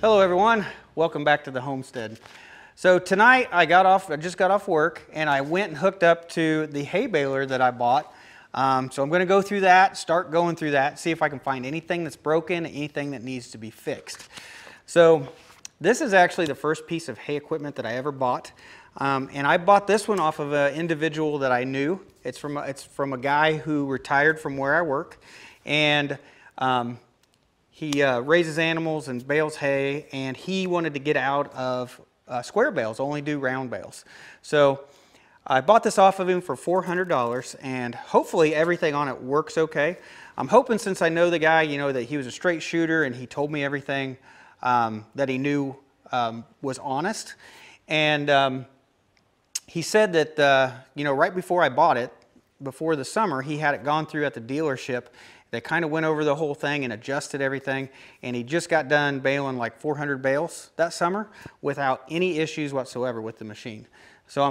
Hello everyone, welcome back to the homestead. So tonight I just got off work and I went and hooked up to the hay baler that I bought. So I'm going to go through that, start going through that, see if I can find anything that's broken, anything that needs to be fixed. So this is actually the first piece of hay equipment that I ever bought. And I bought this one off of an individual that I knew. It's from a guy who retired from where I work. And he raises animals and bales hay, and he wanted to get out of square bales, only do round bales. So I bought this off of him for $400, and hopefully everything on it works okay. I'm hoping, since I know the guy, that he was a straight shooter and he told me everything that he knew was honest. And he said that, right before I bought it, before the summer, he had it gone through at the dealership. They kind of went over the whole thing and adjusted everything, and he just got done baling like 400 bales that summer without any issues whatsoever with the machine. So I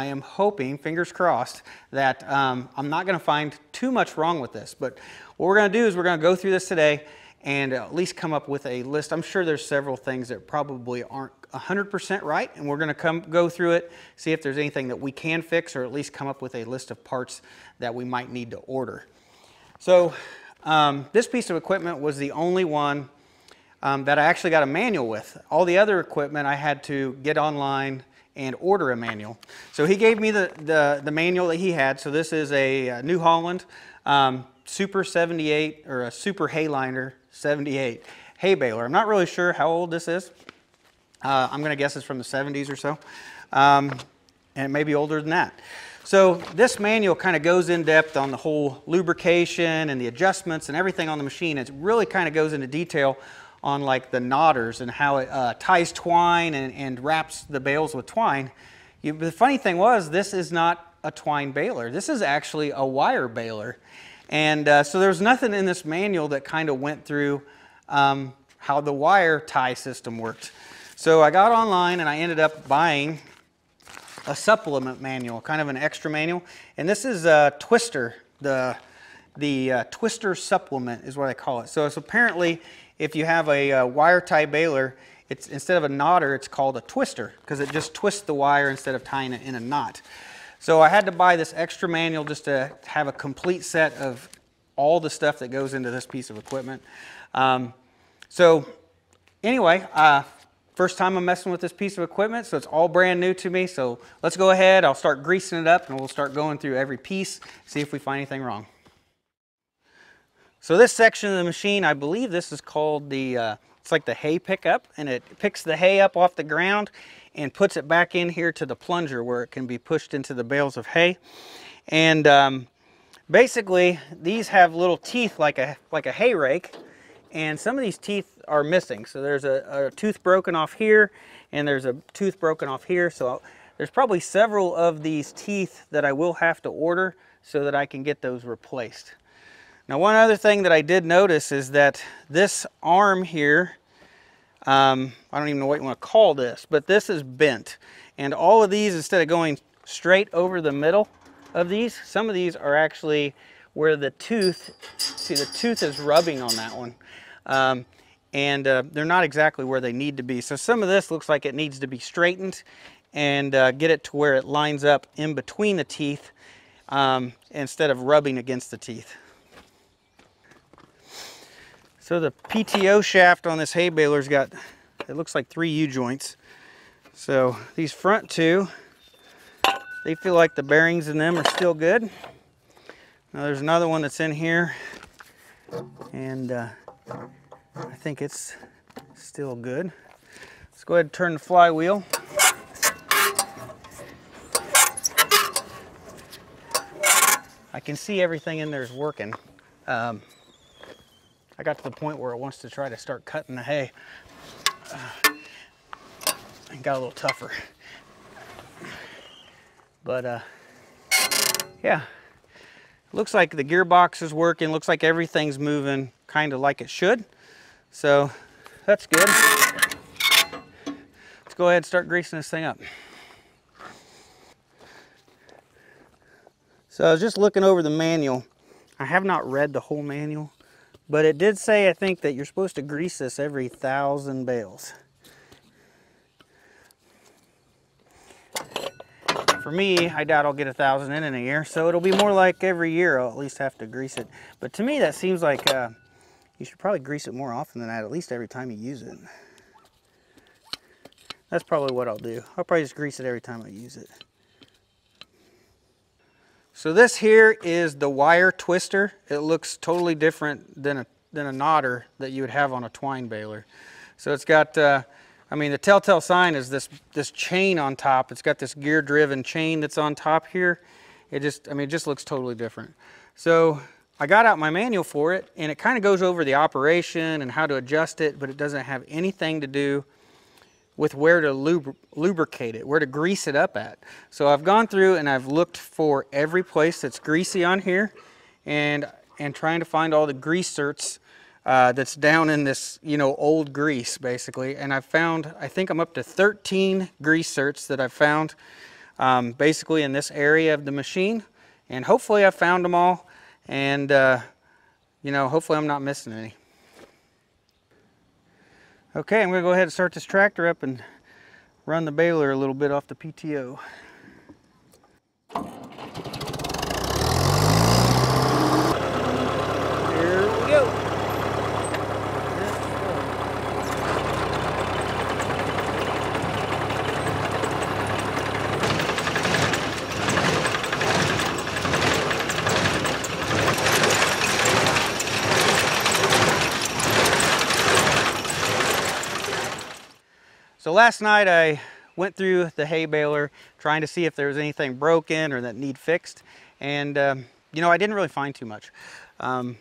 am hoping, fingers crossed, that I'm not going to find too much wrong with this. But what we're going to do is we're going to go through this today and at least come up with a list. I'm sure there's several things that probably aren't 100% right, and we're going to go through it, see if there's anything that we can fix, or at least come up with a list of parts that we might need to order. So this piece of equipment was the only one that I actually got a manual with. All the other equipment I had to get online and order a manual. So he gave me the manual that he had. So this is a New Holland Super 78, or a Super Hayliner 78 hay baler. I'm not really sure how old this is. I'm going to guess it's from the 70s or so, and it may be older than that. So this manual kind of goes in depth on the whole lubrication and the adjustments and everything on the machine. It really kind of goes into detail on like the knotters and how it ties twine and wraps the bales with twine. The funny thing was, this is not a twine baler. This is actually a wire baler. And so there's nothing in this manual that kind of went through how the wire tie system worked. So I got online and I ended up buying a supplement manual, kind of an extra manual. And this is a Twister. The Twister supplement is what I call it. So it's apparently, if you have a wire tie baler, it's, instead of a knotter, it's called a twister, because it just twists the wire instead of tying it in a knot. So I had to buy this extra manual just to have a complete set of all the stuff that goes into this piece of equipment. So anyway, first time I'm messing with this piece of equipment, so it's all brand new to me. So let's go ahead, I'll start greasing it up and we'll start going through every piece, see if we find anything wrong. So this section of the machine, I believe this is called it's like the hay pickup, and it picks the hay up off the ground and puts it back in here to the plunger where it can be pushed into the bales of hay. And basically these have little teeth like a hay rake, and some of these teeth are missing. So there's a tooth broken off here, and there's a tooth broken off here. So there's probably several of these teeth that I will have to order so that I can get those replaced. Now, one other thing that I did notice is that this arm here, I don't even know what you want to call this, but this is bent. And all of these, instead of going straight over the middle of these, some of these are actually where the tooth, see, the tooth is rubbing on that one. And they're not exactly where they need to be. So some of this looks like it needs to be straightened and get it to where it lines up in between the teeth instead of rubbing against the teeth. So the PTO shaft on this hay baler's got, it looks like 3 U-joints. So these front two, they feel like the bearings in them are still good. Now there's another one that's in here, and I think it's still good. Let's go ahead and turn the flywheel. I can see everything in there is working. I got to the point where it wants to try to start cutting the hay. It got a little tougher. But yeah, looks like the gearbox is working. Looks like everything's moving kind of like it should. So that's good. Let's go ahead and start greasing this thing up. So I was just looking over the manual. I have not read the whole manual, But it did say, I think, that you're supposed to grease this every 1,000 bales. For me, I doubt I'll get 1,000 in a year, so it'll be more like every year I'll at least have to grease it. But to me, that seems like you should probably grease it more often than that, at least every time you use it. That's probably what I'll do. I'll probably just grease it every time I use it. So this here is the wire twister. It looks totally different than a knotter that you would have on a twine baler. So it's got, I mean, the telltale sign is this chain on top. It's got this gear-driven chain that's on top here. It just, I mean, it just looks totally different. So I got out my manual for it, and it kind of goes over the operation and how to adjust it, but it doesn't have anything to do with where to lubricate it, where to grease it up at. So I've gone through and I've looked for every place that's greasy on here, and trying to find all the grease certs that's down in this, you know, old grease basically. And I've found, I think I'm up to 13 grease certs that I've found basically in this area of the machine. And hopefully I've found them all, and you know, hopefully I'm not missing any. Okay, I'm going to go ahead and start this tractor up and run the baler a little bit off the PTO. Here we go. So last night I went through the hay baler trying to see if there was anything broken or that need fixed, and you know, I didn't really find too much. I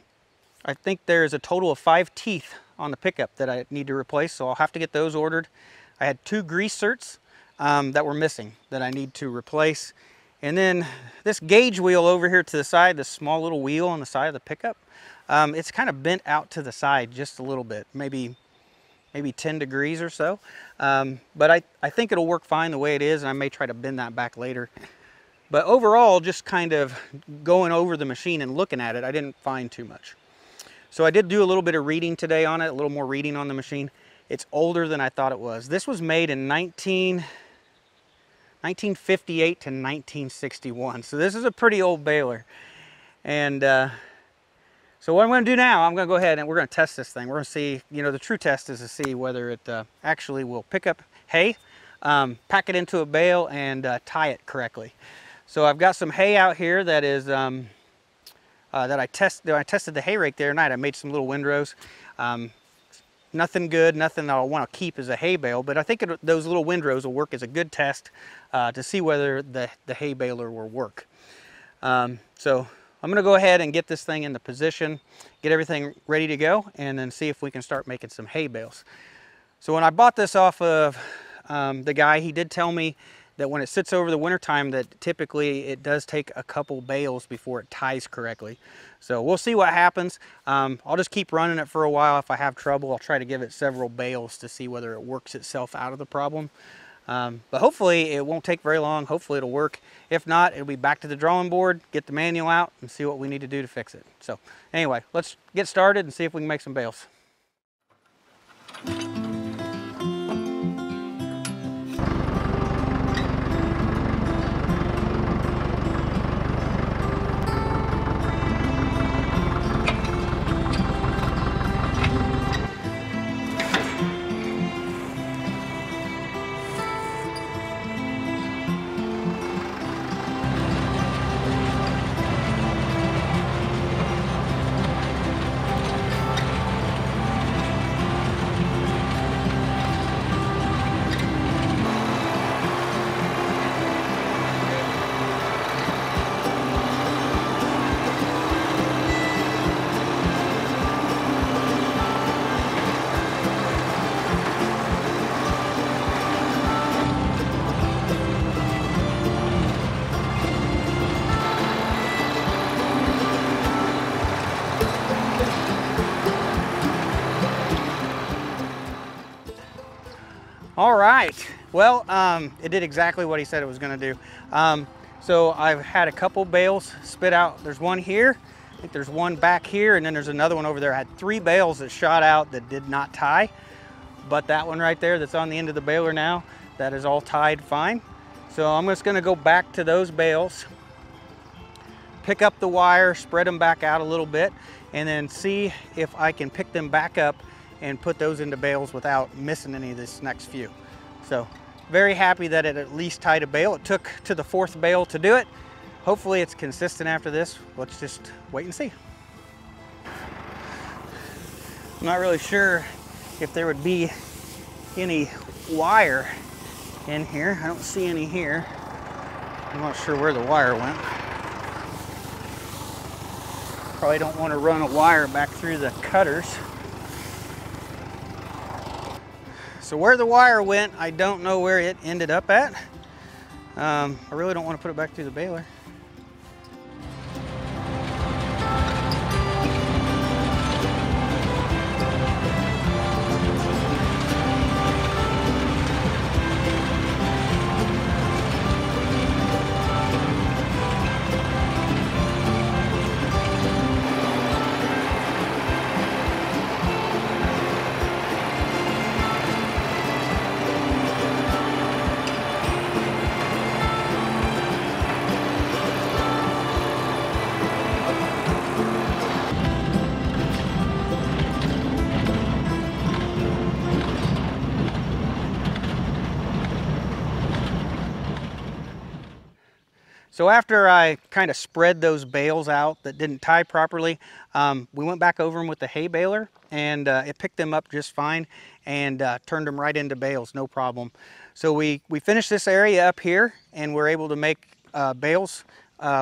think there's a total of 5 teeth on the pickup that I need to replace, so I'll have to get those ordered. I had 2 grease certs that were missing that I need to replace. And then this gauge wheel over here to the side, this small little wheel on the side of the pickup, it's kind of bent out to the side just a little bit, maybe 10 degrees or so. But I think it'll work fine the way it is, and I may try to bend that back later. But overall, just kind of going over the machine and looking at it, I didn't find too much. So I did do a little bit of reading today on it, a little more reading on the machine. It's older than I thought it was. This was made in 1958 to 1961. So this is a pretty old baler. And so what I'm going to do now, I'm going to go ahead and we're going to test this thing. We're going to see, you know, the true test is to see whether it actually will pick up hay, pack it into a bale, and tie it correctly. So I've got some hay out here that is I tested the hay rake the other night. I made some little windrows. Nothing good, nothing that I'll want to keep as a hay bale, but I think those little windrows will work as a good test to see whether the hay baler will work. So I'm going to go ahead and get this thing into position, get everything ready to go, and then see if we can start making some hay bales. So when I bought this off of the guy, he did tell me that when it sits over the winter time, that typically it does take a couple bales before it ties correctly. So we'll see what happens. I'll just keep running it for a while. If I have trouble, I'll try to give it several bales to see whether it works itself out of the problem. But hopefully it won't take very long. Hopefully it'll work. If not, it'll be back to the drawing board, get the manual out, and see what we need to do to fix it. So anyway, let's get started and see if we can make some bales. All right, well, it did exactly what he said it was gonna do. So I've had a couple bales spit out. There's one here, I think there's one back here, and then there's another one over there. I had 3 bales that shot out that did not tie, but that one right there that's on the end of the baler now, that is all tied fine. So I'm just gonna go back to those bales, pick up the wire, spread them back out a little bit, and then see if I can pick them back up and put those into bales without missing any of this next few. So very happy that it at least tied a bale. It took to the 4th bale to do it. Hopefully it's consistent after this. Let's just wait and see. I'm not really sure if there would be any wire in here. I don't see any here. I'm not sure where the wire went. Probably don't want to run a wire back through the cutters. So where the wire went, I don't know where it ended up at. I really don't want to put it back through the baler. So after I kind of spread those bales out that didn't tie properly, we went back over them with the hay baler, and it picked them up just fine and turned them right into bales, no problem. So we finished this area up here, and we're able to make bales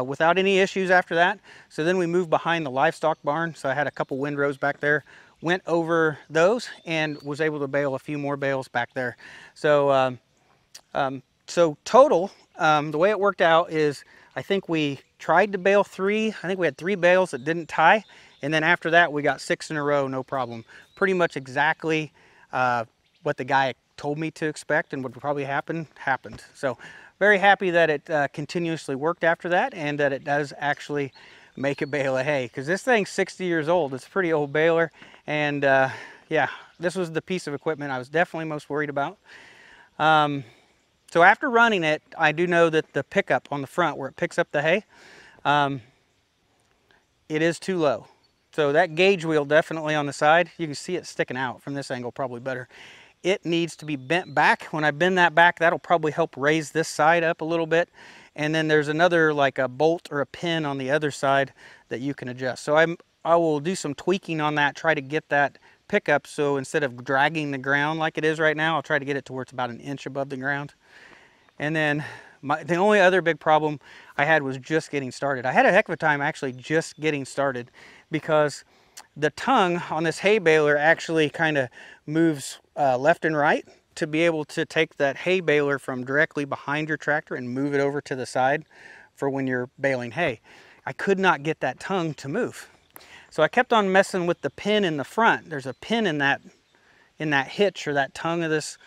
without any issues after that. So then we moved behind the livestock barn. So I had a couple windrows back there, went over those and was able to bale a few more bales back there. So so total, the way it worked out is I think we tried to bale 3. I think we had 3 bales that didn't tie. And then after that, we got 6 in a row, no problem. Pretty much exactly what the guy told me to expect and what would probably happen, happened. So very happy that it continuously worked after that, and that it does actually make a bale of hay. Because this thing's 60 years old. It's a pretty old baler. And yeah, this was the piece of equipment I was definitely most worried about. So after running it, I do know that the pickup on the front where it picks up the hay, it is too low. So that gauge wheel definitely on the side, you can see it sticking out from this angle probably better. It needs to be bent back. When I bend that back, that'll probably help raise this side up a little bit. And then there's another, like a bolt or a pin on the other side that you can adjust. So I will do some tweaking on that, try to get that pickup. So instead of dragging the ground like it is right now, I'll try to get it to where it's about 1 inch above the ground. And then the only other big problem I had was just getting started. I had a heck of a time actually just getting started, because the tongue on this hay baler actually kind of moves left and right to be able to take that hay baler from directly behind your tractor and move it over to the side for when you're baling hay. I could not get that tongue to move. So I kept on messing with the pin in the front. There's a pin in that hitch or that tongue of this.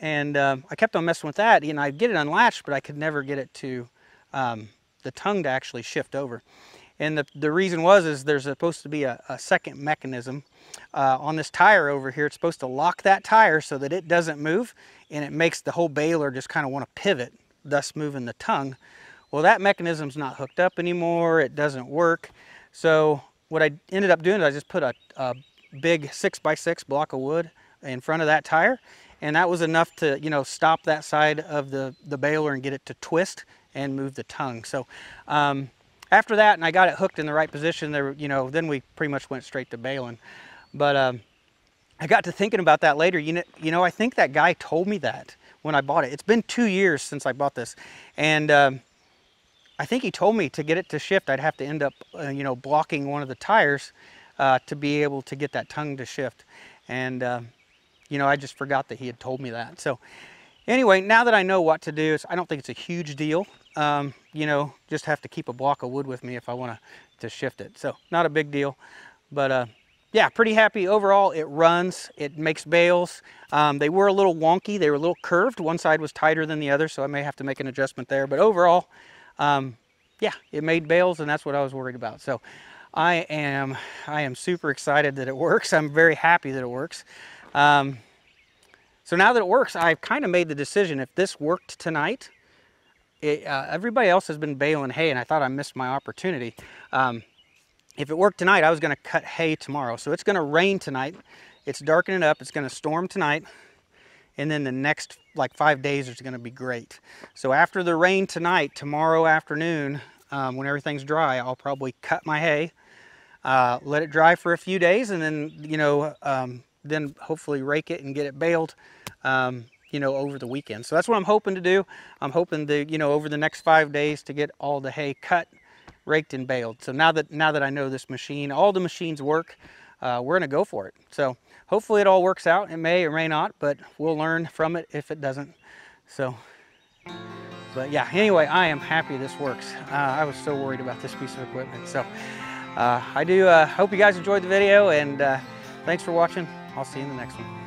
And I kept on messing with that. You know, I'd get it unlatched, but I could never get it to the tongue to actually shift over. And the reason is there's supposed to be a second mechanism on this tire over here. It's supposed to lock that tire so that it doesn't move, and it makes the whole baler just kind of want to pivot, thus moving the tongue. Well, that mechanism's not hooked up anymore. It doesn't work. So what I ended up doing is I just put a big 6x6 block of wood in front of that tire. And that was enough to, you know, stop that side of the baler and get it to twist and move the tongue. So after that, and I got it hooked in the right position, there, you know, then we pretty much went straight to baling. But I got to thinking about that later. You know, I think that guy told me that when I bought it. It's been 2 years since I bought this. And I think he told me to get it to shift, I'd have to end up, you know, blocking one of the tires to be able to get that tongue to shift. And you know, I just forgot that he had told me that. So anyway, now that I know what to do, I don't think it's a huge deal. You know, just have to keep a block of wood with me if I want to shift it. So not a big deal. But yeah, pretty happy overall. It runs, it makes bales. They were a little wonky. They were a little curved. One side was tighter than the other, so I may have to make an adjustment there. But overall, yeah, it made bales, and that's what I was worried about. So I am super excited that it works. I'm very happy that it works. So now that it works, I've kind of made the decision, if this worked tonight, everybody else has been baling hay, and I thought I missed my opportunity. If it worked tonight, I was going to cut hay tomorrow. So it's going to rain tonight. It's darkening up. It's going to storm tonight. And then the next like 5 days is going to be great. So after the rain tonight, tomorrow afternoon, when everything's dry, I'll probably cut my hay, let it dry for a few days, and then, you know, then hopefully rake it and get it baled, you know, over the weekend. So that's what I'm hoping to do. I'm hoping to, you know, over the next 5 days to get all the hay cut, raked, and baled. So now that I know this machine, all the machines work, we're gonna go for it. So hopefully it all works out. It may or may not, but we'll learn from it if it doesn't. So, but yeah, anyway, I am happy this works. I was so worried about this piece of equipment. So I do hope you guys enjoyed the video, and thanks for watching. I'll see you in the next one.